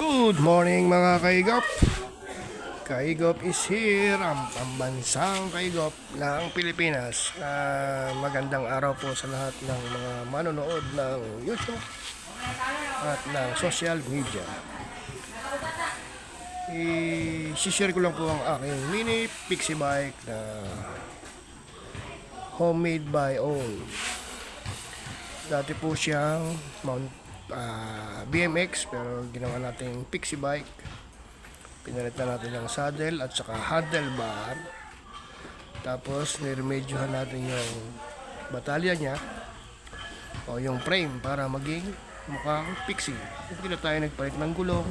Good morning mga kaigop. Kaigop is here, ang pambansang kaigop ng Pilipinas. Magandang araw po sa lahat ng mga manonood ng YouTube at ng social media. I-share ko lang po ang aking mini pixie bike na homemade by own. Dati po siyang BMX pero ginawa nating pixie bike. Pinalitan natin yung saddle at saka handlebar. Tapos niremedyohan natin yung batalya niya o yung frame para maging mukhang pixie. Hindi na tayo nagpalit ng gulong.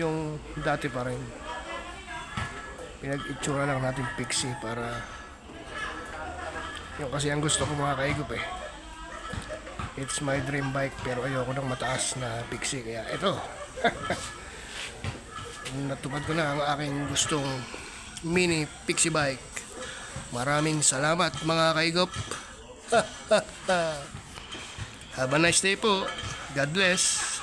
Yung dati pa rin. Pinag-itsura lang natin pixie para yung kasi ang gusto ko mga kaigop It's my dream bike pero ayoko ng mataas na pixie kaya ito. Natupad ko na ang aking gustong mini pixie bike. Maraming salamat mga kaigop. Have a nice day po. God bless.